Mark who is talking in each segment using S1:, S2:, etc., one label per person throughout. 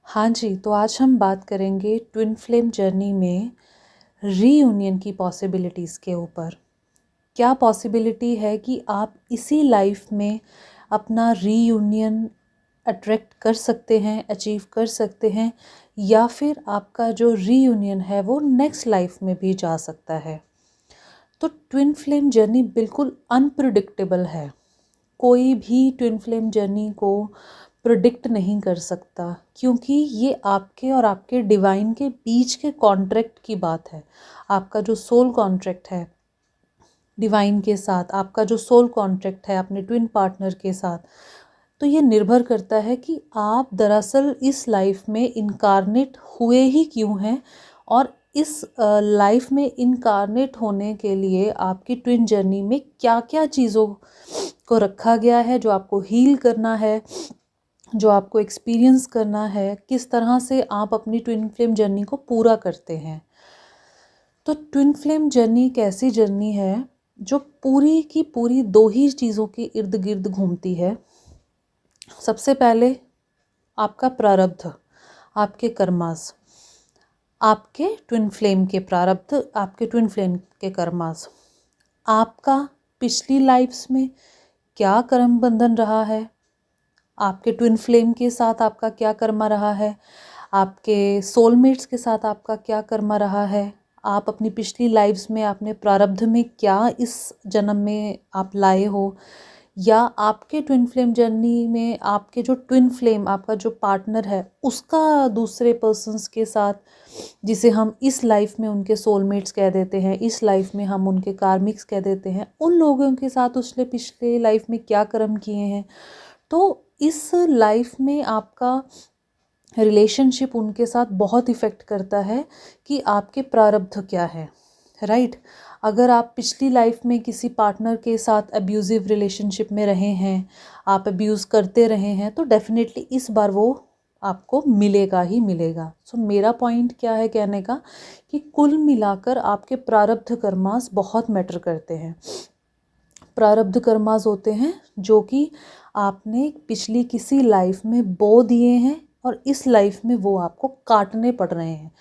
S1: हाँ जी, तो आज हम बात करेंगे ट्विन फ्लेम जर्नी में रीयूनियन की पॉसिबिलिटीज़ के ऊपर। क्या पॉसिबिलिटी है कि आप इसी लाइफ में अपना रीयूनियन अट्रैक्ट कर सकते हैं, अचीव कर सकते हैं, या फिर आपका जो रीयूनियन है वो नेक्स्ट लाइफ में भी जा सकता है। तो ट्विन फ्लेम जर्नी बिल्कुल अनप्रिडिक्टेबल है। कोई भी ट्विन फ्लेम जर्नी को प्रिडिक्ट नहीं कर सकता, क्योंकि ये आपके और आपके डिवाइन के बीच के कॉन्ट्रैक्ट की बात है। आपका जो सोल कॉन्ट्रैक्ट है डिवाइन के साथ, आपका जो सोल कॉन्ट्रैक्ट है अपने ट्विन पार्टनर के साथ, तो ये निर्भर करता है कि आप दरअसल इस लाइफ में इनकारनेट हुए ही क्यों हैं, और इस लाइफ में इनकारनेट होने के लिए आपकी ट्विन जर्नी में क्या क्या चीज़ों को रखा गया है, जो आपको हील करना है, जो आपको एक्सपीरियंस करना है, किस तरह से आप अपनी ट्विन फ्लेम जर्नी को पूरा करते हैं। तो ट्विन फ्लेम जर्नी एक ऐसी जर्नी है जो पूरी की पूरी दो ही चीज़ों के इर्द गिर्द घूमती है। सबसे पहले आपका प्रारब्ध, आपके कर्मास, आपके ट्विन फ्लेम के प्रारब्ध, आपके ट्विन फ्लेम के कर्मास, आपका पिछली लाइफ्स में क्या कर्म बंधन रहा है, आपके ट्विन फ्लेम के साथ आपका क्या कर्मा रहा है, आपके सोलमेट्स के साथ आपका क्या कर्मा रहा है, आप अपनी पिछली लाइफ्स में आपने प्रारब्ध में क्या इस जन्म में आप लाए हो, या आपके ट्विन फ्लेम जर्नी में आपके जो ट्विन फ्लेम, आपका जो पार्टनर है, उसका दूसरे पर्सन्स के साथ, जिसे हम इस लाइफ में उनके सोलमेट्स कह देते हैं, इस लाइफ में हम उनके कार्मिक्स कह देते हैं, उन लोगों के साथ उसने पिछले लाइफ में क्या कर्म किए हैं। तो इस लाइफ में आपका रिलेशनशिप उनके साथ बहुत इफ़ेक्ट करता है कि आपके प्रारब्ध क्या है, राइट। अगर आप पिछली लाइफ में किसी पार्टनर के साथ अब्यूज़िव रिलेशनशिप में रहे हैं, आप अब्यूज़ करते रहे हैं, तो डेफिनेटली इस बार वो आपको मिलेगा ही मिलेगा। सो मेरा पॉइंट क्या है कहने का, कि कुल मिलाकर आपके प्रारब्ध कर्मास बहुत मैटर करते हैं। प्रारब्ध कर्मास होते हैं जो कि आपने पिछली किसी लाइफ में बो दिए हैं, और इस लाइफ में वो आपको काटने पड़ रहे हैं,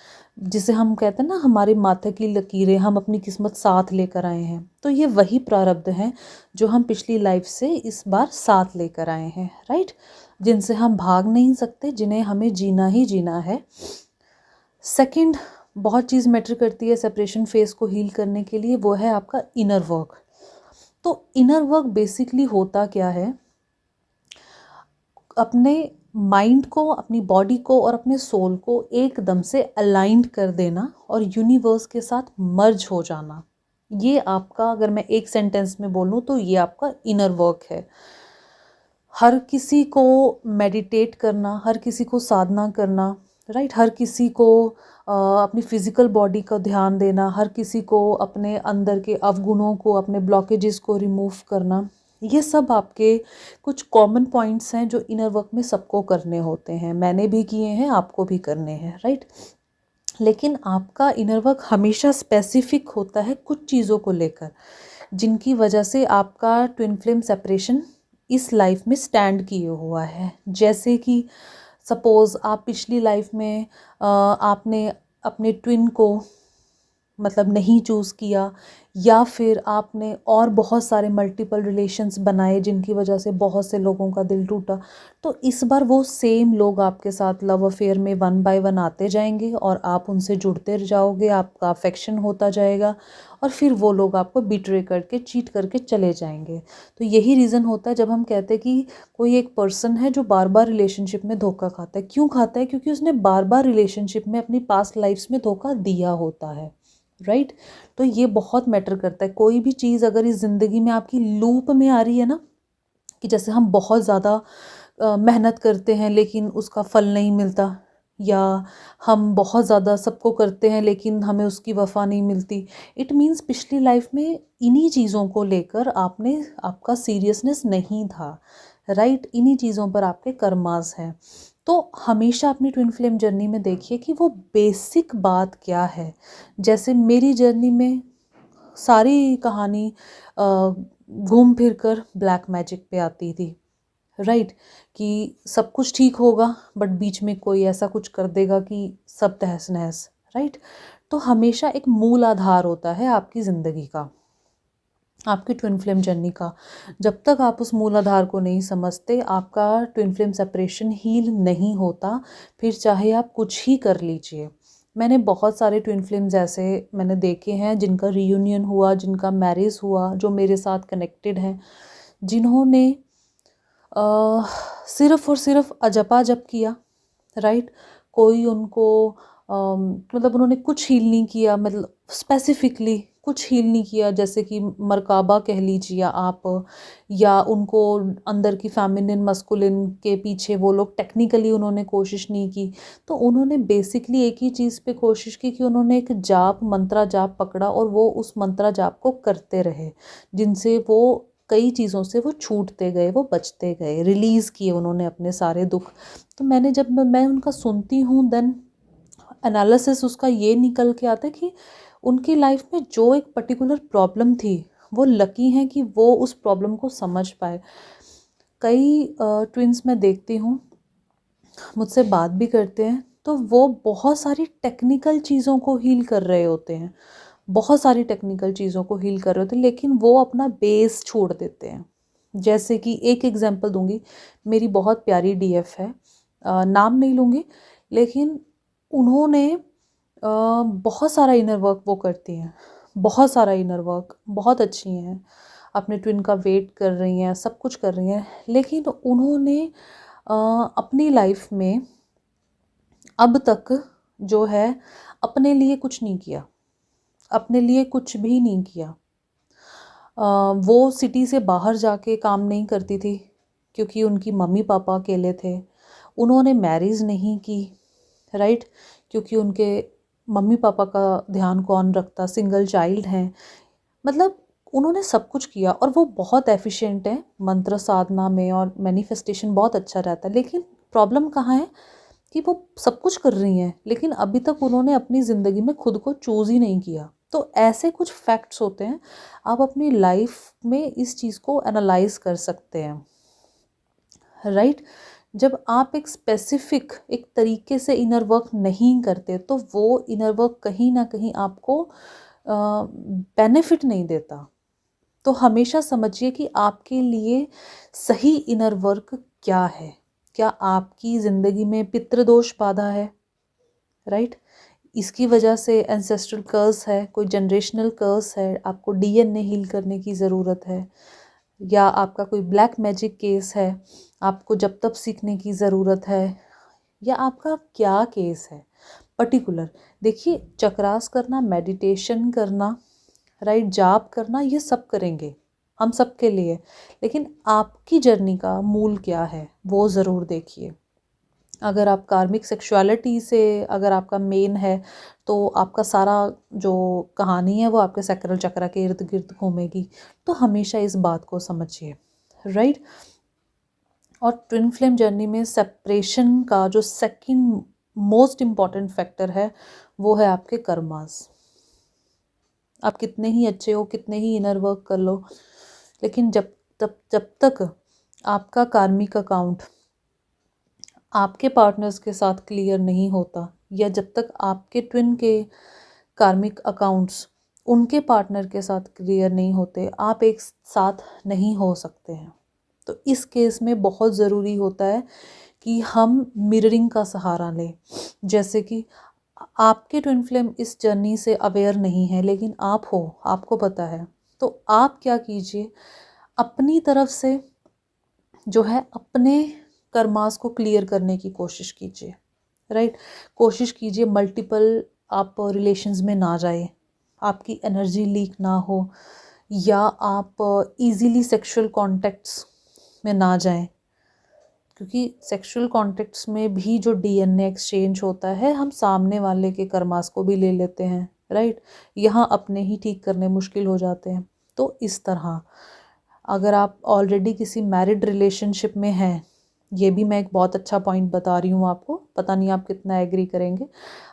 S1: जिसे हम कहते हैं ना, हमारे माथे की लकीरें, हम अपनी किस्मत साथ लेकर आए हैं। तो ये वही प्रारब्ध हैं जो हम पिछली लाइफ से इस बार साथ लेकर आए हैं, राइट, जिनसे हम भाग नहीं सकते, जिन्हें हमें जीना ही जीना है। सेकंड बहुत चीज़ मैटर करती है सेपरेशन फेस को हील करने के लिए, वो है आपका इनर वर्क। तो इनर वर्क बेसिकली होता क्या है, अपने माइंड को, अपनी बॉडी को और अपने सोल को एकदम से अलाइंड कर देना और यूनिवर्स के साथ मर्ज हो जाना। ये आपका, अगर मैं एक सेंटेंस में बोलूँ तो ये आपका इनर वर्क है। हर किसी को मेडिटेट करना, हर किसी को साधना करना, राइट, हर किसी को अपनी फिजिकल बॉडी का ध्यान देना, हर किसी को अपने अंदर के अवगुणों को, अपने ब्लॉकेजेस को रिमूव करना, ये सब आपके कुछ कॉमन पॉइंट्स हैं जो इनर वर्क में सबको करने होते हैं। मैंने भी किए हैं, आपको भी करने हैं, राइट। लेकिन आपका इनर वर्क हमेशा स्पेसिफिक होता है कुछ चीज़ों को लेकर, जिनकी वजह से आपका ट्विन फ्लेम सेपरेशन इस लाइफ में स्टैंड किए हुआ है। जैसे कि सपोज़ आप पिछली लाइफ में आपने अपने ट्विन को मतलब नहीं चूज़ किया, या फिर आपने और बहुत सारे मल्टीपल रिलेशंस बनाए जिनकी वजह से बहुत से लोगों का दिल टूटा। तो इस बार वो सेम लोग आपके साथ लव अफेयर में वन बाय वन आते जाएंगे, और आप उनसे जुड़ते जाओगे, आपका अफेक्शन होता जाएगा, और फिर वो लोग आपको बिट्रे करके, चीट करके चले जाएंगे। तो यही रीज़न होता है जब हम कहते हैं कि कोई एक पर्सन है जो बार बार रिलेशनशिप में धोखा खाता है। क्यों खाता है? क्योंकि उसने बार बार रिलेशनशिप में अपनी पास्ट लाइफ्स में धोखा दिया होता है, राइट। तो ये बहुत मैटर करता है। कोई भी चीज़ अगर इस ज़िंदगी में आपकी लूप में आ रही है ना, कि जैसे हम बहुत ज़्यादा मेहनत करते हैं लेकिन उसका फल नहीं मिलता, या हम बहुत ज़्यादा सबको करते हैं लेकिन हमें उसकी वफ़ा नहीं मिलती, इट मीन्स पिछली लाइफ में इन्हीं चीज़ों को लेकर आपका सीरियसनेस नहीं था, राइट। इन्हीं चीज़ों पर आपके कर्मास हैं। तो हमेशा अपनी ट्विन फ्लेम जर्नी में देखिए कि वो बेसिक बात क्या है। जैसे मेरी जर्नी में सारी कहानी घूम फिर कर ब्लैक मैजिक पे आती थी, राइट, कि सब कुछ ठीक होगा बट बीच में कोई ऐसा कुछ कर देगा कि सब तहस नहस, राइट। तो हमेशा एक मूल आधार होता है आपकी ज़िंदगी का, आपकी ट्विन फ्लेम जर्नी का। जब तक आप उस मूल आधार को नहीं समझते, आपका ट्विन फ्लेम सेपरेशन हील नहीं होता, फिर चाहे आप कुछ ही कर लीजिए। मैंने बहुत सारे ट्विन फ्लेम्स ऐसे मैंने देखे हैं जिनका रीयूनियन हुआ, जिनका मैरिज हुआ, जो मेरे साथ कनेक्टेड हैं, जिन्होंने सिर्फ़ और सिर्फ अजपा जप किया, राइट। कोई उनको मतलब उन्होंने कुछ हील नहीं किया, मतलब स्पेसिफिकली कुछ हील नहीं किया, जैसे कि मरकाबा कह लीजिए आप, या उनको अंदर की फेमिनिन मस्कुलिन के पीछे वो लोग टेक्निकली उन्होंने कोशिश नहीं की। तो उन्होंने बेसिकली एक ही चीज़ पे कोशिश की कि उन्होंने एक जाप, मंत्रा जाप पकड़ा और वो उस मंत्रा जाप को करते रहे, जिनसे वो कई चीज़ों से वो छूटते गए, वो बचते गए, रिलीज़ किए उन्होंने अपने सारे दुख। तो मैंने जब मैं उनका सुनती हूँ, देन एनालिसिस उसका ये निकल के आता है कि उनकी लाइफ में जो एक पर्टिकुलर प्रॉब्लम थी, वो लकी हैं कि वो उस प्रॉब्लम को समझ पाए। कई ट्विन्स मैं देखती हूँ, मुझसे बात भी करते हैं, तो वो बहुत सारी टेक्निकल चीज़ों को हील कर रहे होते हैं, बहुत सारी टेक्निकल चीज़ों को हील कर रहे होते हैं, लेकिन वो अपना बेस छोड़ देते हैं। जैसे कि एक एग्जांपल दूंगी, मेरी बहुत प्यारी डीएफ है, नाम नहीं लूँगी, लेकिन उन्होंने बहुत सारा इनर वर्क वो करती हैं, बहुत सारा इनर वर्क, बहुत अच्छी हैं, अपने ट्विन का वेट कर रही हैं, सब कुछ कर रही हैं, लेकिन उन्होंने अपनी लाइफ में अब तक जो है अपने लिए कुछ नहीं किया, अपने लिए कुछ भी नहीं किया। वो सिटी से बाहर जाके काम नहीं करती थी क्योंकि उनकी मम्मी पापा अकेले थे। उन्होंने मैरिज नहीं की, राइट, क्योंकि उनके मम्मी पापा का ध्यान कौन रखता, सिंगल चाइल्ड हैं। मतलब उन्होंने सब कुछ किया और वो बहुत एफिशिएंट है मंत्र साधना में, और मैनिफेस्टेशन बहुत अच्छा रहता है। लेकिन प्रॉब्लम कहाँ है कि वो सब कुछ कर रही हैं, लेकिन अभी तक उन्होंने अपनी ज़िंदगी में खुद को चूज़ ही नहीं किया। तो ऐसे कुछ फैक्ट्स होते हैं, आप अपनी लाइफ में इस चीज़ को एनालाइज कर सकते हैं, राइट। जब आप एक स्पेसिफिक एक तरीके से इनर वर्क नहीं करते, तो वो इनर वर्क कहीं ना कहीं आपको बेनिफिट नहीं देता। तो हमेशा समझिए कि आपके लिए सही इनर वर्क क्या है। क्या आपकी ज़िंदगी में पितृदोष बाधा है, राइट, इसकी वजह से एंसेस्ट्रल कर्स है, कोई जनरेशनल कर्स है, आपको डीएनए हील करने की ज़रूरत है, या आपका कोई ब्लैक मैजिक केस है, आपको जब तब सीखने की ज़रूरत है, या आपका क्या केस है पर्टिकुलर। देखिए, चक्रास करना, मेडिटेशन करना, राइट, जाप करना, ये सब करेंगे हम सब के लिए, लेकिन आपकी जर्नी का मूल क्या है वो ज़रूर देखिए। अगर आप कार्मिक सेक्सुअलिटी से अगर आपका मेन है, तो आपका सारा जो कहानी है वो आपके सैक्रल चक्र के इर्द गिर्द घूमेगी। तो हमेशा इस बात को समझिए, राइट। और ट्विन फ्लेम जर्नी में सेपरेशन का जो सेकंड मोस्ट इम्पॉर्टेंट फैक्टर है, वो है आपके कर्मास। आप कितने ही अच्छे हो, कितने ही इनर वर्क कर लो, लेकिन जब तक आपका कार्मिक अकाउंट आपके पार्टनर्स के साथ क्लियर नहीं होता, या जब तक आपके ट्विन के कार्मिक अकाउंट्स उनके पार्टनर के साथ क्लियर नहीं होते, आप एक साथ नहीं हो सकते हैं। तो इस केस में बहुत ज़रूरी होता है कि हम मिररिंग का सहारा लें। जैसे कि आपके ट्विन फ्लेम इस जर्नी से अवेयर नहीं है, लेकिन आप हो, आपको पता है, तो आप क्या कीजिए, अपनी तरफ से जो है अपने कर्मास को क्लियर करने की कोशिश कीजिए, राइट। कोशिश कीजिए मल्टीपल आप रिलेशंस में ना जाए, आपकी एनर्जी लीक ना हो, या आप इजीली सेक्सुअल कॉन्टैक्ट्स में ना जाएं, क्योंकि सेक्सुअल कॉन्टैक्ट्स में भी जो डीएनए एक्सचेंज होता है, हम सामने वाले के कर्मास को भी ले लेते हैं, राइट। यहाँ अपने ही ठीक करने मुश्किल हो जाते हैं। तो इस तरह अगर आप ऑलरेडी किसी मैरिड रिलेशनशिप में हैं, ये भी मैं एक बहुत अच्छा पॉइंट बता रही हूँ आपको, पता नहीं आप कितना एग्री करेंगे।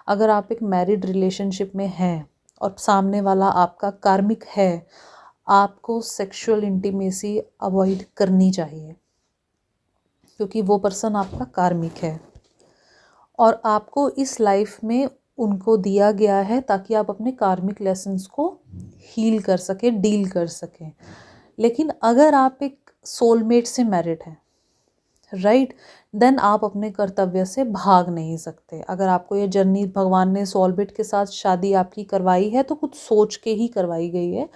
S1: अगर आप एक मैरिड रिलेशनशिप में हैं और सामने वाला आपका कार्मिक है, आपको सेक्सुअल इंटीमेसी अवॉइड करनी चाहिए, क्योंकि वो पर्सन आपका कार्मिक है और आपको इस लाइफ में उनको दिया गया है ताकि आप अपने कार्मिक लेसन्स को हील कर सकें, डील कर सकें। लेकिन अगर आप एक सोलमेट से मैरिड हैं, राइट, देन आप अपने कर्तव्य से भाग नहीं सकते। अगर आपको ये जर्नी भगवान ने सोलमेट के साथ शादी आपकी करवाई है तो कुछ सोच के ही करवाई गई है।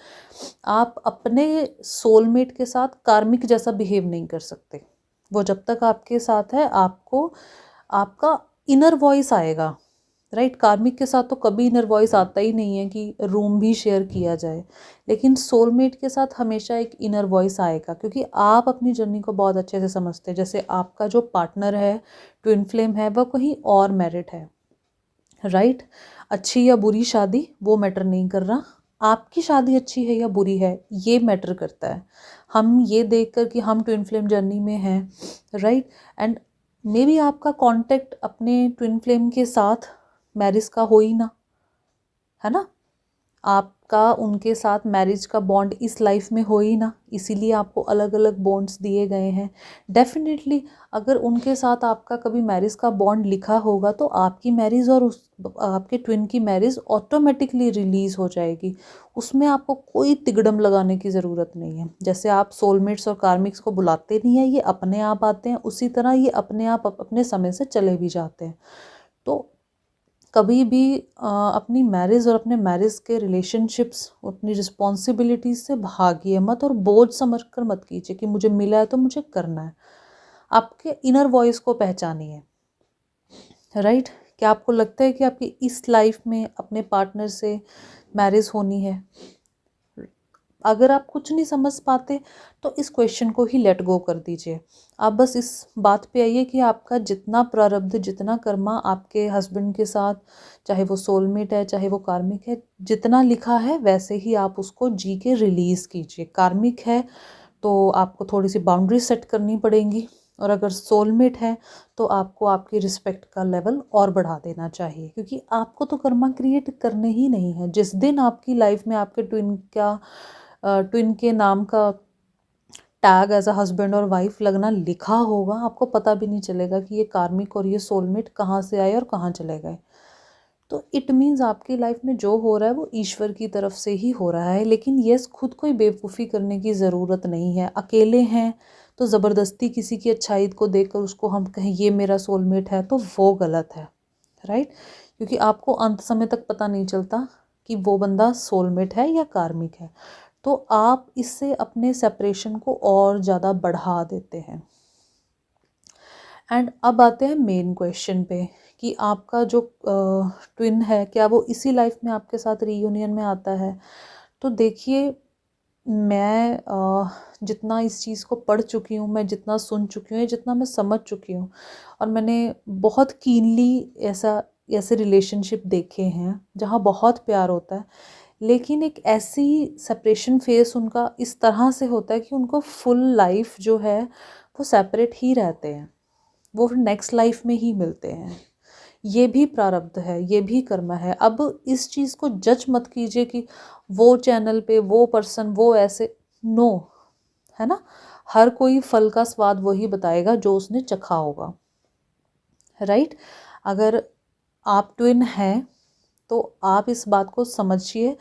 S1: आप अपने सोलमेट के साथ कार्मिक जैसा बिहेव नहीं कर सकते। वो जब तक आपके साथ है आपको आपका इनर वॉइस आएगा, राइट। कार्मिक के साथ तो कभी इनर वॉइस आता ही नहीं है कि रूम भी शेयर किया जाए, लेकिन सोलमेट के साथ हमेशा एक इनर वॉइस आएगा क्योंकि आप अपनी जर्नी को बहुत अच्छे से समझते हैं। जैसे आपका जो पार्टनर है, ट्विन फ्लेम है, वह कहीं और मैरिड है, राइट। अच्छी या बुरी शादी वो मैटर नहीं कर रहा, आपकी शादी अच्छी है या बुरी है ये मैटर करता है। हम ये देख कर कि हम ट्विन फ्लेम जर्नी में हैं, राइट, एंड मे बी आपका कांटेक्ट अपने ट्विन फ्लेम के साथ मैरिज का हो ही ना, है ना। आपका उनके साथ मैरिज का बॉन्ड इस लाइफ में हो ही ना, इसीलिए आपको अलग अलग बॉन्ड्स दिए गए हैं। डेफिनेटली अगर उनके साथ आपका कभी मैरिज का बॉन्ड लिखा होगा तो आपकी मैरिज और उस आपके ट्विन की मैरिज ऑटोमेटिकली रिलीज हो जाएगी। उसमें आपको कोई तिगड़म लगाने की ज़रूरत नहीं है। जैसे आप सोलमेट्स और कार्मिक्स को बुलाते नहीं हैं, ये अपने आप आते हैं, उसी तरह ये अपने आप अपने समय से चले भी जाते हैं। तो कभी भी अपनी मैरिज और अपने मैरिज के रिलेशनशिप्स, अपनी रिस्पॉन्सिबिलिटीज से भागिए मत और बोझ समझ कर मत कीजिए कि मुझे मिला है तो मुझे करना है। आपके इनर वॉइस को पहचानिए, राइट। क्या आपको लगता है कि आपकी इस लाइफ में अपने पार्टनर से मैरिज होनी है? अगर आप कुछ नहीं समझ पाते तो इस क्वेश्चन को ही लेट गो कर दीजिए। आप बस इस बात पे आइए कि आपका जितना प्रारब्ध, जितना कर्मा आपके हस्बैंड के साथ, चाहे वो सोलमेट है चाहे वो कार्मिक है, जितना लिखा है वैसे ही आप उसको जी के रिलीज़ कीजिए। कार्मिक है तो आपको थोड़ी सी बाउंड्री सेट करनी पड़ेंगी, और अगर सोलमेट है तो आपको आपकी रिस्पेक्ट का लेवल और बढ़ा देना चाहिए, क्योंकि आपको तो कर्मा क्रिएट करने ही नहीं है। जिस दिन आपकी लाइफ में आपके ट्विन के नाम का टैग एज अ हस्बैंड और वाइफ लगना लिखा होगा, आपको पता भी नहीं चलेगा कि ये कार्मिक और ये सोलमेट कहाँ से आए और कहाँ चले गए। तो इट मीन्स आपकी लाइफ में जो हो रहा है वो ईश्वर की तरफ से ही हो रहा है। लेकिन यस, खुद कोई बेवकूफ़ी करने की ज़रूरत नहीं है। अकेले हैं तो ज़बरदस्ती किसी की अच्छाई को देखकर उसको हम कहें ये मेरा सोलमेट है, तो वो गलत है, राइट। क्योंकि आपको अंत समय तक पता नहीं चलता कि वो बंदा सोलमेट है या कार्मिक है, तो आप इससे अपने सेपरेशन को और ज़्यादा बढ़ा देते हैं। एंड अब आते हैं मेन क्वेश्चन पे कि आपका जो ट्विन है क्या वो इसी लाइफ में आपके साथ रीयूनियन में आता है? तो देखिए, मैं जितना इस चीज़ को पढ़ चुकी हूँ, मैं जितना सुन चुकी हूँ, जितना मैं समझ चुकी हूँ, और मैंने बहुत कीनली ऐसे रिलेशनशिप देखे हैं जहाँ बहुत प्यार होता है, लेकिन एक ऐसी सेपरेशन फेस उनका इस तरह से होता है कि उनको फुल लाइफ जो है वो सेपरेट ही रहते हैं, वो फिर नेक्स्ट लाइफ में ही मिलते हैं। ये भी प्रारब्ध है, ये भी कर्म है। अब इस चीज़ को जज मत कीजिए कि वो चैनल पे वो पर्सन वो ऐसे, नो, है ना। हर कोई फल का स्वाद वही बताएगा जो उसने चखा होगा, राइट। अगर आप ट्विन हैं तो आप इस बात को समझिए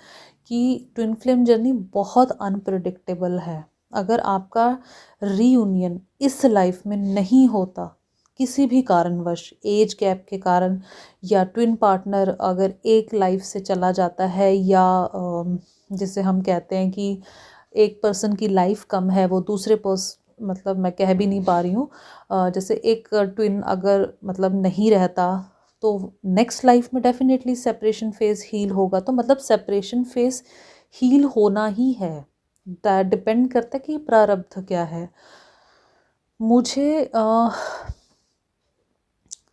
S1: कि ट्विन फ्लेम जर्नी बहुत अनप्रेडिक्टेबल है। अगर आपका रीयूनियन इस लाइफ में नहीं होता, किसी भी कारणवश, एज गैप के कारण, या ट्विन पार्टनर अगर एक लाइफ से चला जाता है, या जिसे हम कहते हैं कि एक पर्सन की लाइफ कम है, वो दूसरे मतलब मैं कह भी नहीं पा रही हूँ, जैसे एक ट्विन अगर मतलब नहीं रहता तो नेक्स्ट लाइफ में डेफिनेटली सेपरेशन फेज़ हील होगा। तो मतलब सेपरेशन फेज़ हील होना ही है, दैट डिपेंड करता है कि प्रारब्ध क्या है। मुझे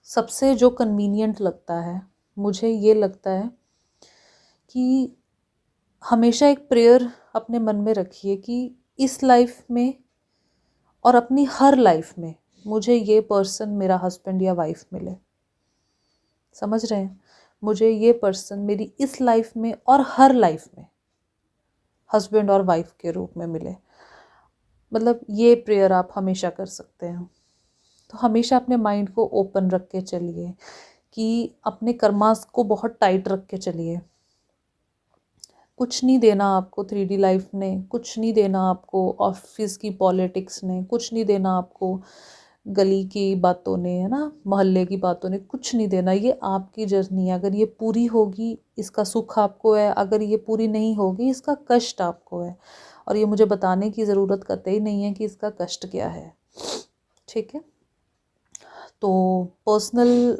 S1: सबसे जो कन्वीनियंट लगता है, मुझे ये लगता है कि हमेशा एक प्रेयर अपने मन में रखिए कि इस लाइफ में और अपनी हर लाइफ में मुझे ये पर्सन मेरा हस्बैंड या वाइफ मिले। समझ रहे हैं? मुझे ये पर्सन मेरी इस लाइफ में और हर लाइफ में हस्बैंड और वाइफ के रूप में मिले। मतलब ये प्रेयर आप हमेशा कर सकते हैं। तो हमेशा अपने माइंड को ओपन रख के चलिए, कि अपने कर्मास को बहुत टाइट रख के चलिए। कुछ नहीं देना आपको 3D लाइफ ने, कुछ नहीं देना आपको ऑफिस की पॉलिटिक्स ने, कुछ नहीं देना आपको गली की बातों ने, है ना, मोहल्ले की बातों ने, कुछ नहीं देना। ये आपकी जर्नी है, अगर ये पूरी होगी इसका सुख आपको है, अगर ये पूरी नहीं होगी इसका कष्ट आपको है। और ये मुझे बताने की ज़रूरत कतई नहीं है कि इसका कष्ट क्या है, ठीक है। तो पर्सनल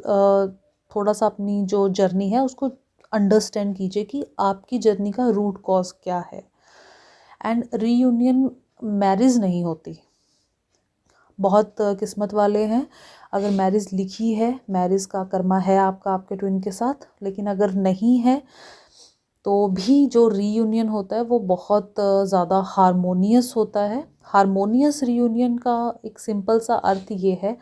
S1: थोड़ा सा अपनी जो जर्नी है उसको अंडरस्टैंड कीजिए कि आपकी जर्नी का रूट कॉज क्या है। एंड रीयूनियन मैरिज नहीं होती, बहुत किस्मत वाले हैं अगर मैरिज लिखी है, मैरिज का कर्मा है आपका आपके ट्विन के साथ। लेकिन अगर नहीं है तो भी जो रीयूनियन होता है वो बहुत ज़्यादा हारमोनियस होता है। हारमोनियस रीयूनियन का एक सिंपल सा अर्थ ये है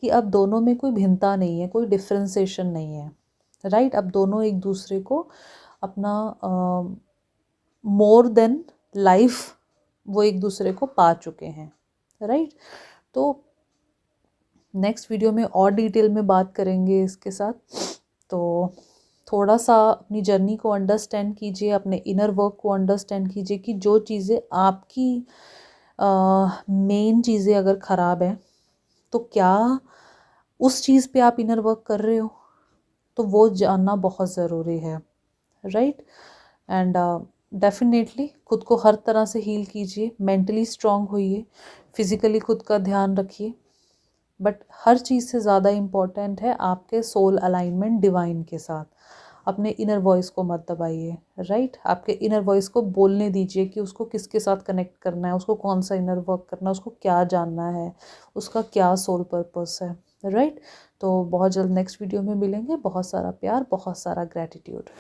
S1: कि अब दोनों में कोई भिन्नता नहीं है, कोई डिफ्रेंसिएशन नहीं है, राइट। अब दोनों एक दूसरे को अपना मोर देन लाइफ वो एक दूसरे को पा चुके हैं, राइट। तो नेक्स्ट वीडियो में और डिटेल में बात करेंगे इसके साथ। तो थोड़ा सा अपनी जर्नी को अंडरस्टैंड कीजिए, अपने इनर वर्क को अंडरस्टैंड कीजिए कि जो चीज़ें आपकी मेन चीज़ें अगर ख़राब हैं तो क्या उस चीज़ पे आप इनर वर्क कर रहे हो, तो वो जानना बहुत ज़रूरी है, राइट। एंड डेफिनेटली खुद को हर तरह से हील कीजिए, मेंटली स्ट्रांग होइए, फिज़िकली खुद का ध्यान रखिए। बट हर चीज़ से ज़्यादा इम्पॉर्टेंट है आपके सोल अलाइनमेंट डिवाइन के साथ। अपने इनर वॉइस को मत दबाइए, राइट। आपके इनर वॉइस को बोलने दीजिए कि उसको किसके साथ कनेक्ट करना है, उसको कौन सा इनर वर्क करना है, उसको क्या जानना है, उसका क्या सोल पर्पस है, राइट। तो बहुत जल्द नेक्स्ट वीडियो में मिलेंगे। बहुत सारा प्यार, बहुत सारा ग्रैटिट्यूड।